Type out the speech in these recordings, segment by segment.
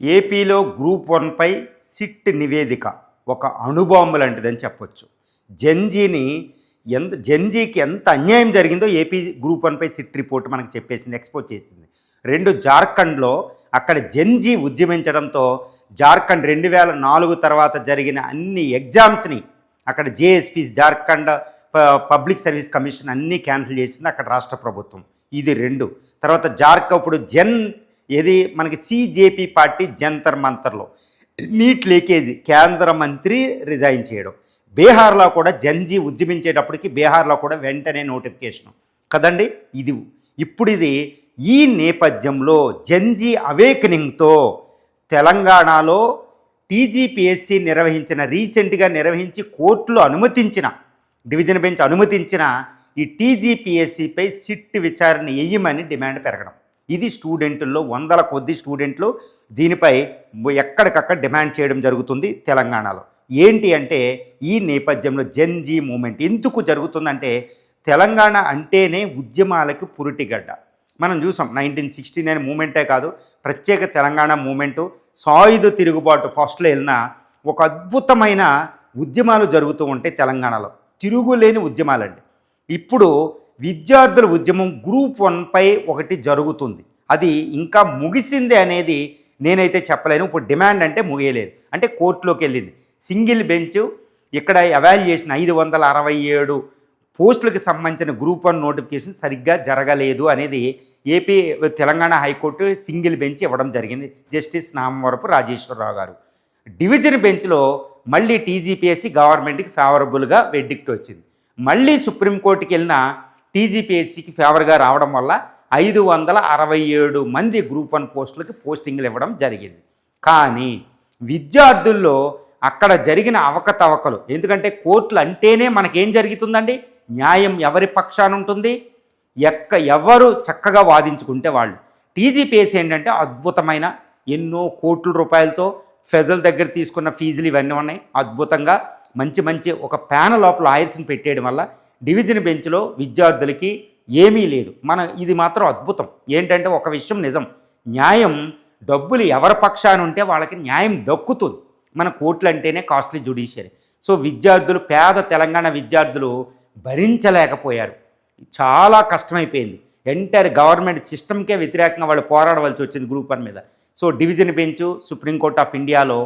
ఏపీలో group 1పై SIT నివేదిక ఒక అణుబాంబు లాంటిదని చెప్పొచ్చు. జెన్జీకి ఎంత అన్యాయం జరిగిందో ఏపీ గ్రూప్ 1పై సిట్ రిపోర్ట్ మనకు చెప్పేసింది, ఎక్స్పోజ్ చేసింది. 2 జార్ఖండ్లో అక్కడ జెన్జీ ఉద్యమించడంతో జార్ఖండ్ 2004 తర్వాత జరిగిన అన్ని ఎగ్జామ్స్ని అక్కడ JSP Jharkhand public service commission అన్నీ క్యాన్సిల్ చేసింది అక్కడ రాష్ట్ర ప్రభుత్వం. ఇది 2. తర్వాత ఇప్పుడు ఏది మనకి సిజేపీ పార్టీ జంతర్ మంతర్లో నీట్ లీకేజీ కేంద్ర మంత్రి రిజైన్ చేయడం. బీహార్లో కూడా జెన్జీ ఉద్యమించేటప్పటికి బీహార్లో కూడా వెంటనే నోటిఫికేషన్ కదండి. ఇది ఈ నేపథ్యంలో జెన్జీ అవేకనింగ్తో తెలంగాణలో టీజీపీఎస్సీ రీసెంట్గా నిర్వహించి కోర్టులో అనుమతించిన డివిజన్ బెంచ్ అనుమతించిన ఈ టీజీపీఎస్సీపై సిట్ విచారణ వేయమని డిమాండ్ పెరగడం. ఇది స్టూడెంటుల్లో 100 కొద్ది స్టూడెంట్లు దీనిపై ఎక్కడికక్కడ డిమాండ్ చేయడం జరుగుతుంది తెలంగాణలో. ఏంటి అంటే ఈ నేపథ్యంలో జెన్జీ మూమెంట్ ఎందుకు జరుగుతుందంటే తెలంగాణ అంటేనే ఉద్యమాలకి పురిటిగడ్డ. మనం చూసాం 1969 మూమెంటే కాదు, ప్రత్యేక తెలంగాణ మూమెంటు, సాయుధ తిరుగుబాటు ఫస్ట్లో వెళ్ళిన ఒక అద్భుతమైన ఉద్యమాలు జరుగుతూ ఉంటాయి తెలంగాణలో, తిరుగులేని ఉద్యమాలండి. ఇప్పుడు విద్యార్థుల ఉద్యమం గ్రూప్ 1పై ఒకటి జరుగుతుంది, అది ఇంకా ముగిసిందే అనేది నేనైతే చెప్పలేను. ఇప్పుడు డిమాండ్ అంటే ముగియలేదు, అంటే కోర్టులోకి వెళ్ళింది. సింగిల్ బెంచ్ ఇక్కడ ఎవాల్యుయేషన్ 567 పోస్టులకు సంబంధించిన గ్రూప్ 1 నోటిఫికేషన్ సరిగ్గా జరగలేదు అనేది తెలంగాణ హైకోర్టు సింగిల్ బెంచ్ ఇవ్వడం జరిగింది. జస్టిస్ నామవరపు రాజేశ్వరరావు గారు. డివిజన్ బెంచ్లో మళ్ళీ టీజీపీఎస్సీ గవర్నమెంట్కి ఫేవరబుల్గా వెర్డిక్ట్ వచ్చింది. మళ్ళీ సుప్రీంకోర్టుకి వెళ్ళిన టీజీపీఎస్సీకి ఫేవర్గా రావడం వల్ల 567 మంది గ్రూప్ 1 పోస్టులకి పోస్టింగ్లు ఇవ్వడం జరిగింది. కానీ విద్యార్థుల్లో అక్కడ జరిగిన అవకతవకలు, ఎందుకంటే కోర్టులు అంటేనే మనకేం జరుగుతుందండి, న్యాయం ఎవరి పక్షాన ఉంటుంది, ఎవరు చక్కగా వాదించుకుంటే వాళ్ళు. టీజీపీఎస్సీ ఏంటంటే అద్భుతమైన ఎన్నో కోట్ల రూపాయలతో ప్రజల దగ్గర తీసుకున్న ఫీజులు ఇవన్నీ ఉన్నాయి. అద్భుతంగా మంచి ఒక ప్యానల్ ఆఫ్ లాయర్స్ని పెట్టేయడం వల్ల డివిజన్ బెంచ్లో విద్యార్థులకి ఏమీ లేదు. ఇది మాత్రం అద్భుతం. ఏంటంటే ఒక విషయం నిజం, న్యాయం డబ్బులు ఎవరి పక్షాన ఉంటే వాళ్ళకి న్యాయం దక్కుతుంది. మన కోర్టులు అంటేనే కాస్ట్లీ జ్యుడిషియరీ. సో విద్యార్థులు, పేద తెలంగాణ విద్యార్థులు భరించలేకపోయారు, చాలా కష్టమైపోయింది. ఎంటైర్ గవర్నమెంట్ సిస్టమ్కే వ్యతిరేకంగా వాళ్ళు పోరాడవలసి వచ్చింది గ్రూప్ 1 మీద. So division bench supreme court of ఇండియాలో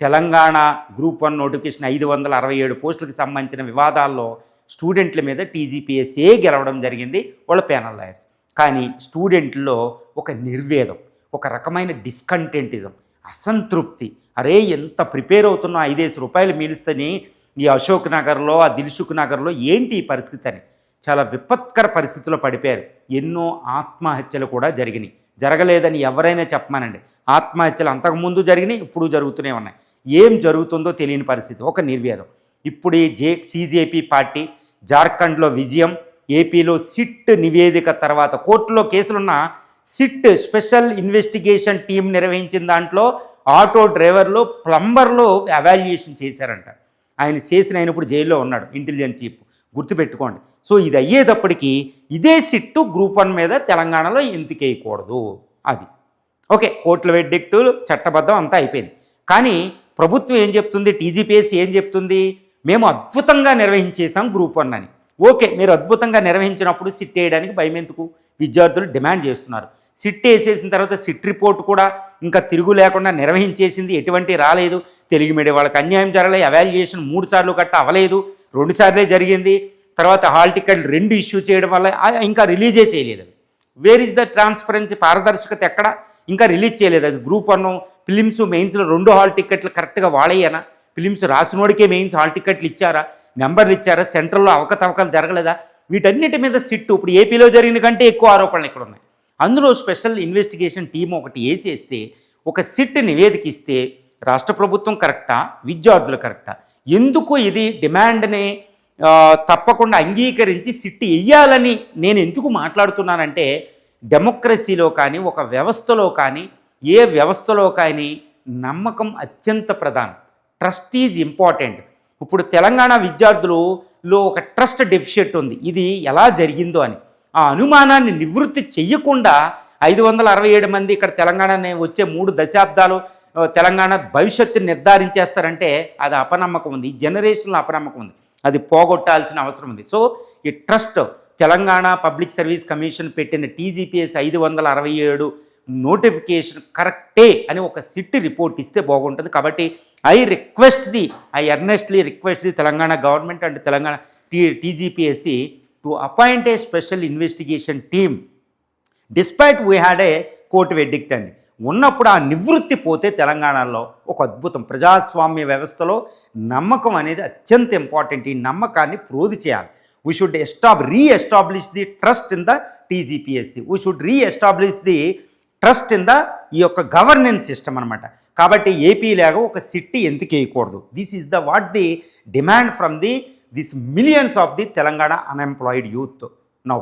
తెలంగాణ గ్రూప్ 1 నోటిఫికేషన్ 567 పోస్టులకు సంబంధించిన వివాదాల్లో స్టూడెంట్ల మీద టీజీపీఎస్సీ గెలవడం జరిగింది, వాళ్ళ ప్యానల్ లాయర్స్. కానీ స్టూడెంట్లో ఒక నిర్వేదం, ఒక రకమైన డిస్కంటెంటిజం, అసంతృప్తి. అరే ఎంత ప్రిపేర్ అవుతున్నా 5 రూపాయలు మిలుస్తని ఈ అశోక్ నగర్లో, ఆ దిల్సుఖ్ నగర్లో ఏంటి ఈ పరిస్థితి అని చాలా విపత్కర పరిస్థితుల్లో పడిపోయారు. ఎన్నో ఆత్మహత్యలు కూడా జరిగినాయి. జరగలేదని ఎవరైనా చెప్పమానండి, ఆత్మహత్యలు అంతకుముందు జరిగినాయి, ఇప్పుడు జరుగుతూనే ఉన్నాయి. ఏం జరుగుతుందో తెలియని పరిస్థితి, ఒక నిర్వేదం. ఇప్పుడు ఈ సిజేపీ పార్టీ జార్ఖండ్లో విజయం, ఏపీలో సిట్ నివేదిక తర్వాత కోర్టులో కేసులున్న సిట్ స్పెషల్ ఇన్వెస్టిగేషన్ టీం నిర్వహించిన దాంట్లో ఆటో డ్రైవర్లు, ప్లంబర్లు ఎవాల్యుయేషన్ చేశారంట. ఆయన ఇప్పుడు జైల్లో ఉన్నాడు, ఇంటెలిజెన్స్ చీఫ్, గుర్తుపెట్టుకోండి. సో ఇది అయ్యేటప్పటికీ ఇదే సిట్టు గ్రూప్ 1 మీద తెలంగాణలో ఎందుకు వేయకూడదు, అది ఓకే. కోర్టుల వెర్డిక్టు చట్టబద్ధం అంతా అయిపోయింది. కానీ ప్రభుత్వం ఏం చెప్తుంది, టీజీపీఎస్సీ ఏం చెప్తుంది, మేము అద్భుతంగా నిర్వహించేసాం గ్రూప్ 1 అని. ఓకే, మీరు అద్భుతంగా నిర్వహించినప్పుడు సిట్ వేయడానికి భయం ఎందుకు, విద్యార్థులు డిమాండ్ చేస్తున్నారు. సిట్ వేసేసిన తర్వాత సిట్ రిపోర్ట్ కూడా ఇంకా తిరుగు లేకుండా నిర్వహించేసింది, ఎటువంటి రాలేదు. తెలుగు మీడియం వాళ్ళకి అన్యాయం జరగలేదు, ఎవాల్యుయేషన్ 3 సార్లు గట్ట అవ్వలేదు, 2 సార్లే జరిగింది. తర్వాత హాల్ టికెట్లు 2 ఇష్యూ చేయడం వల్ల ఇంకా రిలీజే చేయలేదు. వేర్ ఇస్ ద ట్రాన్స్పరెన్సీ, పారదర్శకత ఎక్కడ, ఇంకా రిలీజ్ చేయలేదు. అది గ్రూప్ 1 ఫిలిమ్స్ మెయిన్స్లో 2 హాల్ టికెట్లు కరెక్ట్గా వాడేయనా, ఫిలిమ్స్ రాసినోడికే మెయిన్స్ హాల్ టికెట్లు ఇచ్చారా, నెంబర్లు ఇచ్చారా, సెంట్రల్లో అవకతవకలు జరగలేదా, వీటన్నిటి మీద సిట్టు ఇప్పుడు ఏపీలో జరిగిన కంటే ఎక్కువ ఆరోపణలు ఇక్కడ ఉన్నాయి. అందులో స్పెషల్ ఇన్వెస్టిగేషన్ టీం ఒకటి వేసేస్తే, ఒక సిట్ నివేదిక ఇస్తే రాష్ట్ర ప్రభుత్వం కరెక్టా, విద్యార్థులు కరెక్టా, ఎందుకు ఇది డిమాండ్ని తప్పకుండా అంగీకరించి సిట్ వేయాలని నేను ఎందుకు మాట్లాడుతున్నానంటే, డెమోక్రసీలో కానీ ఒక వ్యవస్థలో కానీ ఏ వ్యవస్థలో కానీ నమ్మకం అత్యంత ప్రధానం. Trust is important. ఇప్పుడు తెలంగాణ విద్యార్థులలో ఒక ట్రస్ట్ డెఫిషియట్ ఉంది, ఇది ఎలా జరిగిందో అని. ఆ అనుమానాన్ని నివృత్తి చెయ్యకుండా 567 మంది ఇక్కడ తెలంగాణ వచ్చే 3 దశాబ్దాలు తెలంగాణ భవిష్యత్తుని నిర్ధారించేస్తారంటే అది అపనమ్మకం ఉంది, ఈ జనరేషన్లో అపనమ్మకం ఉంది, అది పోగొట్టాల్సిన అవసరం ఉంది. సో ఈ trust Telangana public service commission పెట్టిన TGPS 567 నోటిఫికేషన్ కరెక్టే అని ఒక సిట్ రిపోర్ట్ ఇస్తే బాగుంటుంది. కాబట్టి I earnestly request the Telangana government and Telangana TGPSC to appoint a special investigation team despite we had a court verdict అండి. ఉన్నప్పుడు ఆ నివృత్తి పోతే తెలంగాణలో ఒక అద్భుతం ప్రజాస్వామ్య వ్యవస్థలో నమ్మకం అనేది అత్యంత ఇంపార్టెంట్. ఈ నమ్మకాన్ని ప్రోధి చేయాలి. We should re-establish the trust in the TGPSC. We should re-establish the trust in the ఈ యొక్క గవర్నెన్స్ సిస్టమ్ అనమాట. కాబట్టి ఏపీ లాగా ఒక సిట్టి ఎందుకు వేయకూడదు? This is what the demand from this millions of the Telangana unemployed youth now.